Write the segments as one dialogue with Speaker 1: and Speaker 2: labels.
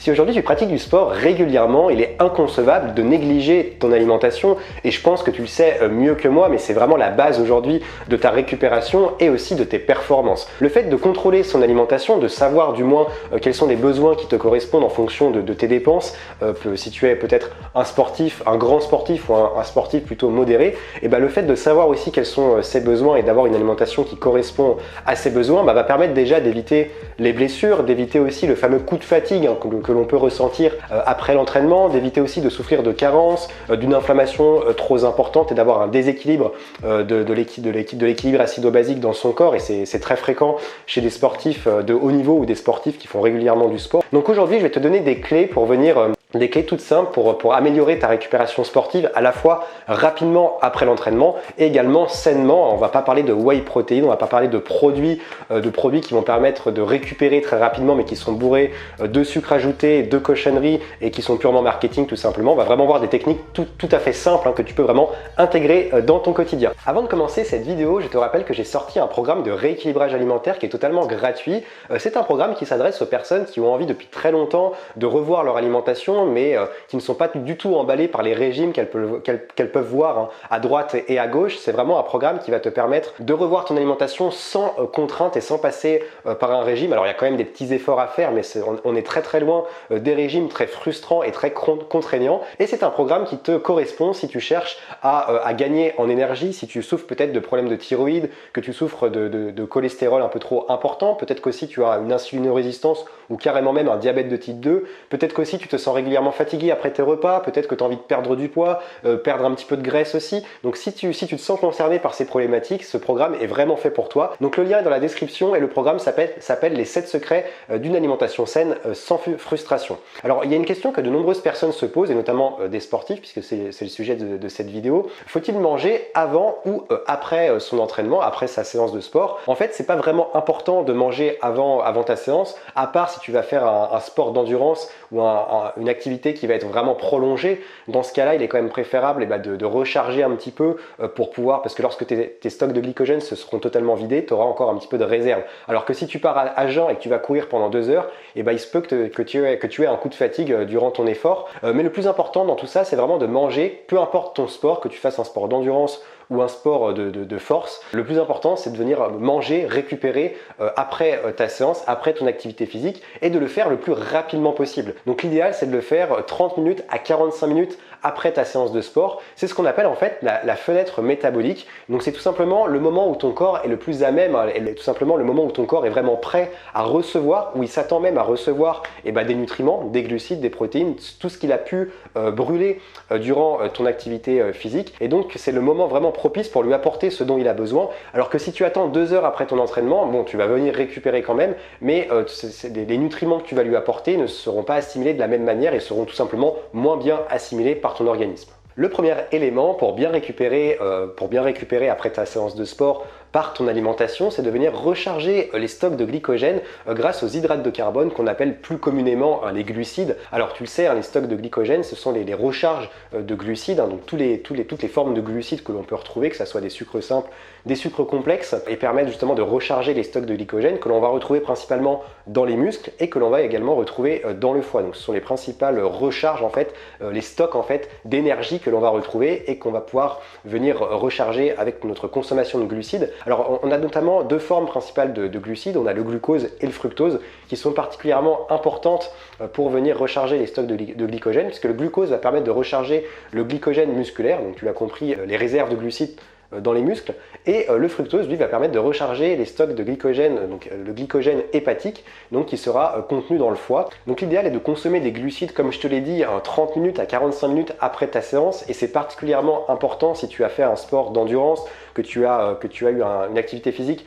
Speaker 1: Si aujourd'hui tu pratiques du sport régulièrement, il est inconcevable de négliger ton alimentation et je pense que tu le sais mieux que moi, mais c'est vraiment la base aujourd'hui de ta récupération et aussi de tes performances. Le fait de contrôler son alimentation, de savoir du moins quels sont les besoins qui te correspondent en fonction de tes dépenses, si tu es peut-être un sportif, un grand sportif ou un sportif plutôt modéré, et le fait de savoir aussi quels sont ses besoins et d'avoir une alimentation qui correspond à ses besoins va permettre déjà d'éviter les blessures, d'éviter aussi le fameux coup de fatigue que l'on peut ressentir après l'entraînement, d'éviter aussi de souffrir de carences, d'une inflammation trop importante et d'avoir un déséquilibre de l'équilibre acido-basique dans son corps, et c'est très fréquent chez des sportifs de haut niveau ou des sportifs qui font régulièrement du sport. Donc aujourd'hui je vais te donner des clés pour venir des clés toutes simples pour améliorer ta récupération sportive à la fois rapidement après l'entraînement et également sainement. On ne va pas parler de whey protein, on ne va pas parler de produits qui vont permettre de récupérer très rapidement mais qui sont bourrés de sucre ajouté, de cochonneries et qui sont purement marketing tout simplement. On va vraiment voir des techniques tout à fait simples que tu peux vraiment intégrer dans ton quotidien. Avant de commencer cette vidéo, je te rappelle que j'ai sorti un programme de rééquilibrage alimentaire qui est totalement gratuit. C'est un programme qui s'adresse aux personnes qui ont envie depuis très longtemps de revoir leur alimentation mais qui ne sont pas du tout emballés par les régimes qu'elles peuvent voir à droite et à gauche. C'est vraiment un programme qui va te permettre de revoir ton alimentation sans contrainte et sans passer par un régime. Alors il y a quand même des petits efforts à faire, mais on est très loin des régimes très frustrants et très contraignants. Et c'est un programme qui te correspond si tu cherches à gagner en énergie, si tu souffres peut-être de problèmes de thyroïde, que tu souffres de cholestérol un peu trop important, peut-être qu'aussi tu as une insulinorésistance ou carrément même un diabète de type 2, peut-être qu'aussi tu te sens régulièrement fatigué après tes repas, peut-être que tu as envie de perdre du poids, perdre un petit peu de graisse aussi. Donc si tu te sens concerné par ces problématiques, ce programme est vraiment fait pour toi. Donc le lien est dans la description et le programme s'appelle les 7 secrets d'une alimentation saine sans frustration. Alors il y a une question que de nombreuses personnes se posent et notamment des sportifs puisque c'est le sujet de cette vidéo. Faut-il manger avant ou après son entraînement, après sa séance de sport? En fait, c'est pas vraiment important de manger avant ta séance, à part si tu vas faire un sport d'endurance ou une activité qui va être vraiment prolongée. Dans ce cas-là, il est quand même préférable de recharger un petit peu pour pouvoir, parce que lorsque tes stocks de glycogène se seront totalement vidés, tu auras encore un petit peu de réserve. Alors que si tu pars à jeun et que tu vas courir pendant 2 heures, il se peut que tu aies un coup de fatigue durant ton effort. Mais le plus important dans tout ça, c'est vraiment de manger, peu importe ton sport, que tu fasses un sport d'endurance ou un sport de force. Le plus important, c'est de venir manger, récupérer après ta séance, après ton activité physique et de le faire le plus rapidement possible. Donc l'idéal, c'est de le faire 30 minutes à 45 minutes après ta séance de sport. C'est ce qu'on appelle en fait la fenêtre métabolique. Donc c'est tout simplement le moment où ton corps est le plus à même, et tout simplement le moment où ton corps est vraiment prêt à recevoir, où il s'attend même à recevoir des nutriments, des glucides, des protéines, tout ce qu'il a pu brûler durant ton activité physique. Et donc c'est le moment vraiment propice pour lui apporter ce dont il a besoin. Alors que si tu attends 2 heures après ton entraînement, bon, tu vas venir récupérer quand même, mais les nutriments que tu vas lui apporter ne seront pas assimilés de la même manière et seront tout simplement moins bien assimilés par ton organisme. Le premier élément pour bien récupérer après ta séance de sport par ton alimentation, c'est de venir recharger les stocks de glycogène grâce aux hydrates de carbone qu'on appelle plus communément les glucides. Alors tu le sais, les stocks de glycogène, ce sont les recharges de glucides, donc toutes les formes de glucides que l'on peut retrouver, que ce soit des sucres simples, des sucres complexes, et permettent justement de recharger les stocks de glycogène que l'on va retrouver principalement dans les muscles et que l'on va également retrouver dans le foie. Donc ce sont les principales recharges en fait, les stocks en fait d'énergie que l'on va retrouver et qu'on va pouvoir venir recharger avec notre consommation de glucides. Alors on a notamment 2 formes principales de glucides, on a le glucose et le fructose qui sont particulièrement importantes pour venir recharger les stocks de glycogène, puisque le glucose va permettre de recharger le glycogène musculaire, donc tu l'as compris, les réserves de glucides dans les muscles, et le fructose lui va permettre de recharger les stocks de glycogène, donc le glycogène hépatique, donc qui sera contenu dans le foie. Donc l'idéal est de consommer des glucides, comme je te l'ai dit, 30 minutes à 45 minutes après ta séance, et c'est particulièrement important si tu as fait un sport d'endurance, que tu as eu une activité physique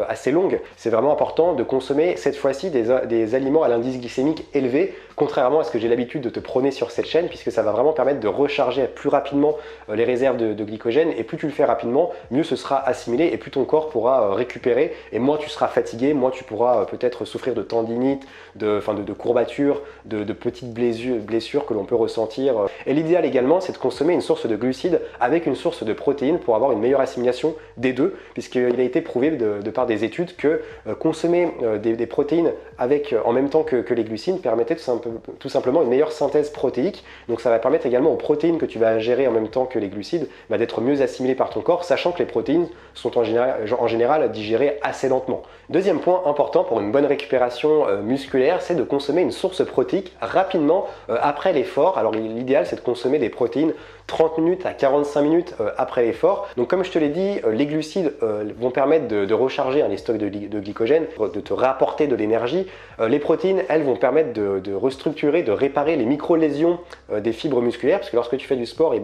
Speaker 1: assez longue. C'est vraiment important de consommer cette fois-ci des aliments à l'indice glycémique élevé, contrairement à ce que j'ai l'habitude de te prôner sur cette chaîne, puisque ça va vraiment permettre de recharger plus rapidement les réserves de glycogène, et plus tu le fais rapidement, mieux ce sera assimilé et plus ton corps pourra récupérer, et moins tu seras fatigué, moins tu pourras peut-être souffrir de tendinite, de courbatures, de petites blessures que l'on peut ressentir. Et l'idéal également, c'est de consommer une source de glucides avec une source de protéines pour avoir une meilleure assimilation des deux, puisqu'il a été prouvé de par des études que consommer des protéines en même temps que les glucides permettait tout tout simplement une meilleure synthèse protéique. Donc ça va permettre également aux protéines que tu vas ingérer en même temps que les glucides d'être mieux assimilées par ton corps, sachant que les protéines sont en général digérées assez lentement. Deuxième point important pour une bonne récupération musculaire, c'est de consommer une source protéique rapidement après l'effort. Alors l'idéal, c'est de consommer des protéines 30 minutes à 45 minutes après l'effort. Donc comme je te l'ai dit, les glucides vont permettre de recharger les stocks de glycogène, de te rapporter de l'énergie. Les protéines, elles, vont permettre de restructurer, de réparer les micro-lésions des fibres musculaires, parce que lorsque tu fais du sport, il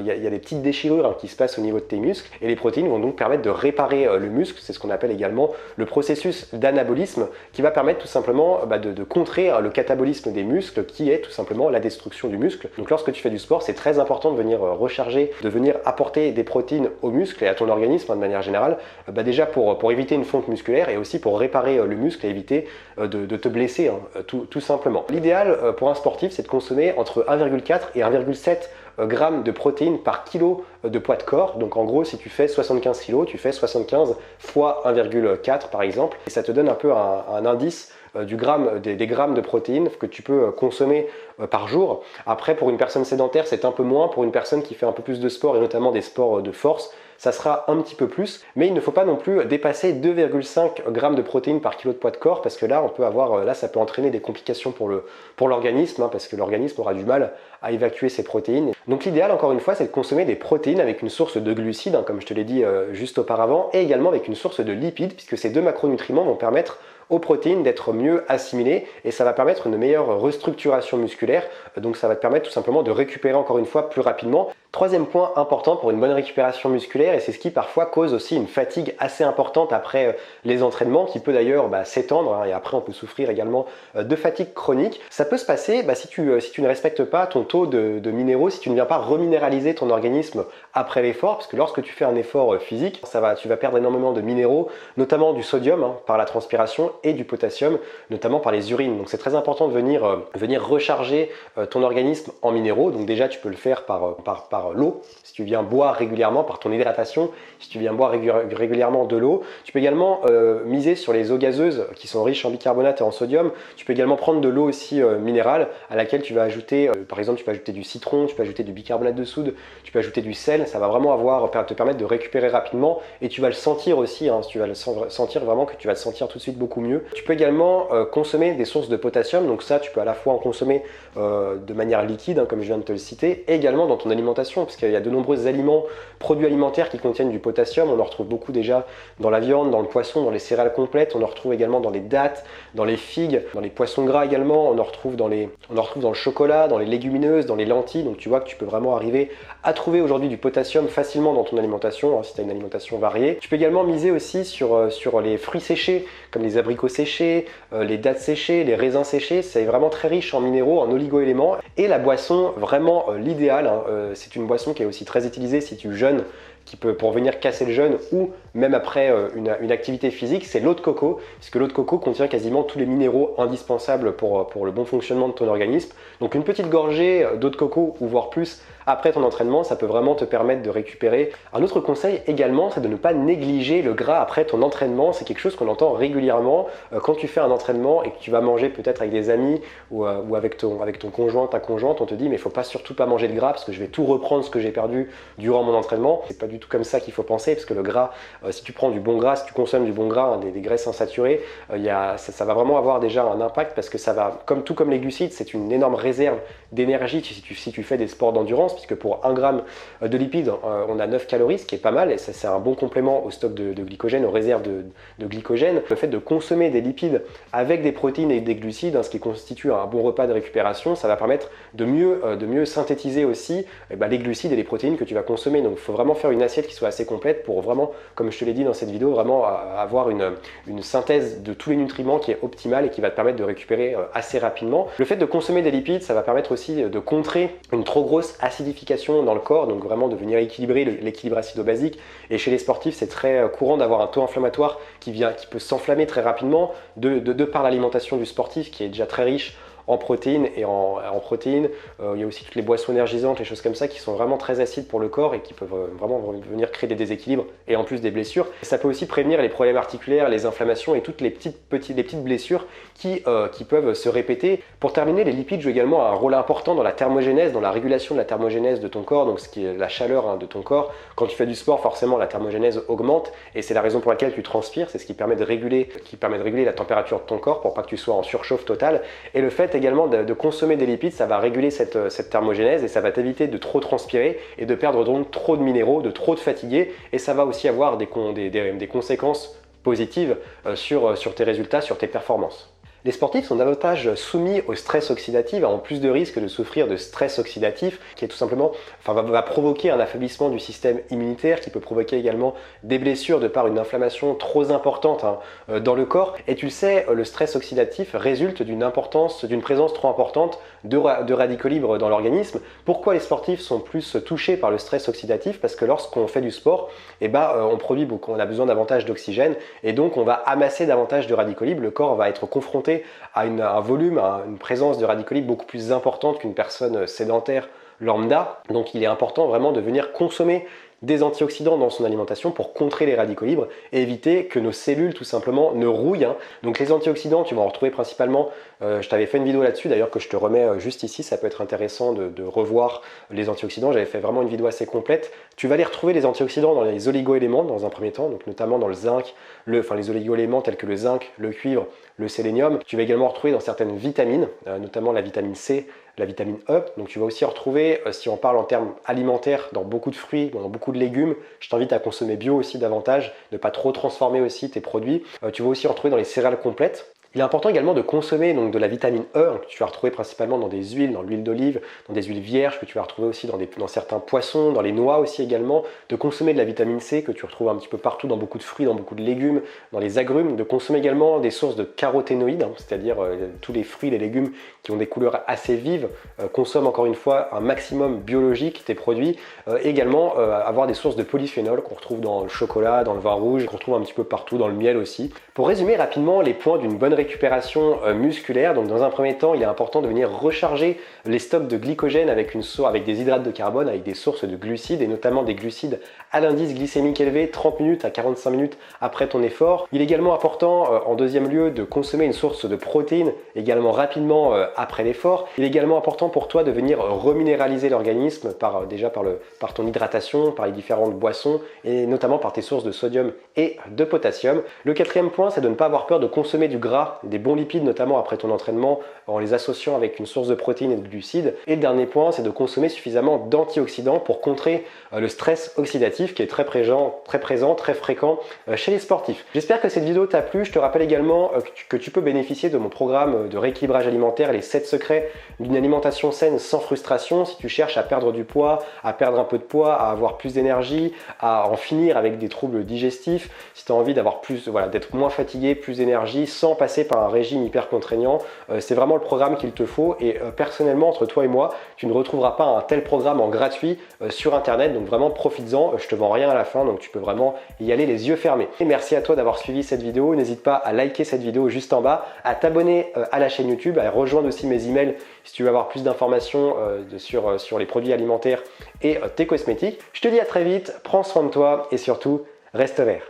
Speaker 1: y a des petites déchirures qui se passent au niveau de tes muscles, et les protéines vont donc permettre de réparer le muscle. C'est ce qu'on appelle également le processus d'anabolisme, qui va permettre tout simplement de contrer le catabolisme des muscles, qui est tout simplement la destruction du muscle. Donc lorsque tu fais du sport, c'est très important de venir recharger, de venir apporter des protéines aux muscles et à ton organisme de manière générale, déjà pour éviter une fonte musculaire et aussi pour réparer le muscle et éviter de te blesser, tout simplement. L'idéal pour un sportif, c'est de consommer entre 1,4 et 1,7 grammes de protéines par kilo de poids de corps. Donc en gros, si tu fais 75 kg, tu fais 75 fois 1,4 par exemple, et ça te donne un peu un indice des grammes de protéines que tu peux consommer par jour. Après, pour une personne sédentaire, c'est un peu moins. Pour une personne qui fait un peu plus de sport et notamment des sports de force, ça sera un petit peu plus, mais il ne faut pas non plus dépasser 2,5 grammes de protéines par kilo de poids de corps, parce que là, ça peut entraîner des complications pour l'organisme, parce que l'organisme aura du mal à évacuer ces protéines. Donc l'idéal, encore une fois, c'est de consommer des protéines avec une source de glucides, comme je te l'ai dit juste auparavant, et également avec une source de lipides, puisque ces deux macronutriments vont permettre aux protéines d'être mieux assimilées, et ça va permettre une meilleure restructuration musculaire, donc ça va te permettre tout simplement de récupérer encore une fois plus rapidement. Troisième point important pour une bonne récupération musculaire, et c'est ce qui parfois cause aussi une fatigue assez importante après les entraînements, qui peut d'ailleurs s'étendre, et après on peut souffrir également de fatigue chronique. Ça peut se passer si tu ne respectes pas ton taux de minéraux, si tu ne viens pas reminéraliser ton organisme après l'effort, parce que lorsque tu fais un effort physique, tu vas perdre énormément de minéraux, notamment du sodium par la transpiration, et du potassium, notamment par les urines. Donc c'est très important de venir recharger ton organisme en minéraux. Donc déjà tu peux le faire par l'eau, si tu viens boire régulièrement, par ton hydratation, si tu viens boire régulièrement de l'eau. Tu peux également miser sur les eaux gazeuses qui sont riches en bicarbonate et en sodium. Tu peux également prendre de l'eau aussi minérale, à laquelle tu vas ajouter, par exemple, tu peux ajouter du citron, tu peux ajouter du bicarbonate de soude, tu peux ajouter du sel. Ça va vraiment te permettre de récupérer rapidement, et tu vas le sentir aussi, tu vas le sentir vraiment, que tu vas le sentir tout de suite beaucoup mieux. Tu peux également consommer des sources de potassium, donc ça tu peux à la fois en consommer de manière liquide, comme je viens de te le citer, et également dans ton alimentation, parce qu'il y a de nombreux produits alimentaires qui contiennent du potassium. On en retrouve beaucoup déjà dans la viande, dans le poisson, dans les céréales complètes, on en retrouve également dans les dattes, dans les figues, dans les poissons gras également, on en retrouve dans le chocolat, dans les légumineuses, dans les lentilles. Donc tu vois que tu peux vraiment arriver à trouver aujourd'hui du potassium facilement dans ton alimentation, si tu as une alimentation variée. Tu peux également miser aussi sur les fruits séchés, comme les abricots séchés, les dattes séchées, les raisins séchés. C'est vraiment très riche en minéraux, en oligo-éléments. Et la boisson, vraiment l'idéal, c'est une boisson qui est aussi très utilisée si tu jeûnes, pour venir casser le jeûne, ou même après une activité physique, c'est l'eau de coco, puisque l'eau de coco contient quasiment tous les minéraux indispensables pour le bon fonctionnement de ton organisme. Donc une petite gorgée d'eau de coco, ou voire plus, après ton entraînement, ça peut vraiment te permettre de récupérer. Un autre conseil également, c'est de ne pas négliger le gras après ton entraînement. C'est quelque chose qu'on entend régulièrement quand tu fais un entraînement et que tu vas manger peut-être avec des amis ou avec ton conjoint, ta conjointe. On te dit mais il faut surtout pas manger de gras, parce que je vais tout reprendre ce que j'ai perdu durant mon entraînement. C'est pas du tout comme ça qu'il faut penser, parce que le gras, si tu prends du bon gras, si tu consommes du bon gras, des graisses insaturées, ça va vraiment avoir déjà un impact, parce que ça va, tout comme les glucides, c'est une énorme réserve d'énergie si tu fais des sports d'endurance, puisque pour 1 gramme de lipides, on a 9 calories, ce qui est pas mal, et ça c'est un bon complément au stock de glycogène, aux réserves de glycogène. Le fait de consommer des lipides avec des protéines et des glucides, ce qui constitue un bon repas de récupération, ça va permettre de mieux synthétiser aussi les glucides et les protéines que tu vas consommer. Donc il faut vraiment faire une assiette qui soit assez complète pour vraiment, comme je te l'ai dit dans cette vidéo, vraiment avoir une synthèse de tous les nutriments qui est optimale et qui va te permettre de récupérer assez rapidement. Le fait de consommer des lipides, ça va permettre aussi de contrer une trop grosse acidification dans le corps, donc vraiment de venir équilibrer l'équilibre acido-basique. Et chez les sportifs, c'est très courant d'avoir un taux inflammatoire qui peut s'enflammer très rapidement de par l'alimentation du sportif, qui est déjà très riche en protéines et en protéines. Il y a aussi toutes les boissons énergisantes, les choses comme ça qui sont vraiment très acides pour le corps et qui peuvent vraiment venir créer des déséquilibres et en plus des blessures. Ça peut aussi prévenir les problèmes articulaires, les inflammations et toutes les petites blessures qui peuvent se répéter. Pour terminer, les lipides jouent également un rôle important dans la thermogénèse, dans la régulation de la thermogénèse de ton corps, donc ce qui est la chaleur de ton corps. Quand tu fais du sport, forcément la thermogénèse augmente et c'est la raison pour laquelle tu transpires, c'est ce qui permet de réguler la température de ton corps pour pas que tu sois en surchauffe totale. Et le fait également de consommer des lipides, ça va réguler cette thermogénèse et ça va t'éviter de trop transpirer et de perdre donc trop de minéraux, de trop te fatiguer, et ça va aussi avoir des conséquences positives sur tes résultats, sur tes performances. Les sportifs sont davantage soumis au stress oxydatif, ont plus de risques de souffrir de stress oxydatif qui est tout simplement, va provoquer un affaiblissement du système immunitaire, qui peut provoquer également des blessures de par une inflammation trop importante dans le corps. Et tu le sais, le stress oxydatif résulte d'une présence trop importante de radicaux libres dans l'organisme. Pourquoi les sportifs sont plus touchés par le stress oxydatif? Parce que lorsqu'on fait du sport, on a besoin davantage d'oxygène et donc on va amasser davantage de radicaux libres. Le corps va être confronté à un volume, à une présence de radicaux libres beaucoup plus importante qu'une personne sédentaire lambda. Donc il est important vraiment de venir consommer des antioxydants dans son alimentation pour contrer les radicaux libres et éviter que nos cellules tout simplement ne rouillent. Donc les antioxydants, tu vas en retrouver principalement, je t'avais fait une vidéo là-dessus d'ailleurs que je te remets juste ici, ça peut être intéressant de revoir les antioxydants, j'avais fait vraiment une vidéo assez complète. Tu vas les retrouver les antioxydants dans les oligo-éléments dans un premier temps, donc notamment dans le zinc, les oligo-éléments tels que le zinc, le cuivre, le sélénium. Tu vas également retrouver dans certaines vitamines, notamment la vitamine C, la vitamine E. Donc tu vas aussi retrouver, si on parle en termes alimentaires, dans beaucoup de fruits, dans beaucoup de légumes. Je t'invite à consommer bio aussi davantage, ne pas trop transformer aussi tes produits. Tu vas aussi retrouver dans les céréales complètes. Il est important également de consommer donc de la vitamine E, que tu vas retrouver principalement dans des huiles, dans l'huile d'olive, dans des huiles vierges, que tu vas retrouver aussi dans certains poissons, dans les noix aussi également, de consommer de la vitamine C, que tu retrouves un petit peu partout dans beaucoup de fruits, dans beaucoup de légumes, dans les agrumes, de consommer également des sources de caroténoïdes, c'est-à-dire tous les fruits, les légumes qui ont des couleurs assez vives, consomment encore une fois un maximum biologique tes produits, également avoir des sources de polyphénol qu'on retrouve dans le chocolat, dans le vin rouge, qu'on retrouve un petit peu partout, dans le miel aussi. Pour résumer rapidement les points d'une bonne récupération musculaire, donc dans un premier temps, il est important de venir recharger les stocks de glycogène avec des hydrates de carbone, avec des sources de glucides et notamment des glucides à l'indice glycémique élevé 30 minutes à 45 minutes après ton effort. Il est également important en deuxième lieu de consommer une source de protéines également rapidement après l'effort. Il est également important pour toi de venir reminéraliser l'organisme par ton hydratation, par les différentes boissons et notamment par tes sources de sodium et de potassium. Le quatrième point, c'est de ne pas avoir peur de consommer du gras, des bons lipides notamment après ton entraînement en les associant avec une source de protéines et de glucides. Et le dernier point, c'est de consommer suffisamment d'antioxydants pour contrer le stress oxydatif qui est très présent, très fréquent chez les sportifs. J'espère que cette vidéo t'a plu. Je te rappelle également que tu peux bénéficier de mon programme de rééquilibrage alimentaire, les 7 secrets d'une alimentation saine sans frustration. Si tu cherches à perdre du poids, à perdre un peu de poids, à avoir plus d'énergie, à en finir avec des troubles digestifs, si tu as envie d'avoir d'être moins fatigué, plus d'énergie sans passer par un régime hyper contraignant, c'est vraiment le programme qu'il te faut. Et personnellement, entre toi et moi, tu ne retrouveras pas un tel programme en gratuit sur internet, donc vraiment profites-en. Je te vends rien à la fin, donc tu peux vraiment y aller les yeux fermés. Et merci à toi d'avoir suivi cette vidéo. N'hésite pas à liker cette vidéo juste en bas, à t'abonner à la chaîne YouTube, à rejoindre aussi mes emails si tu veux avoir plus d'informations sur les produits alimentaires et tes cosmétiques. Je te dis à très vite, prends soin de toi et surtout, reste vert.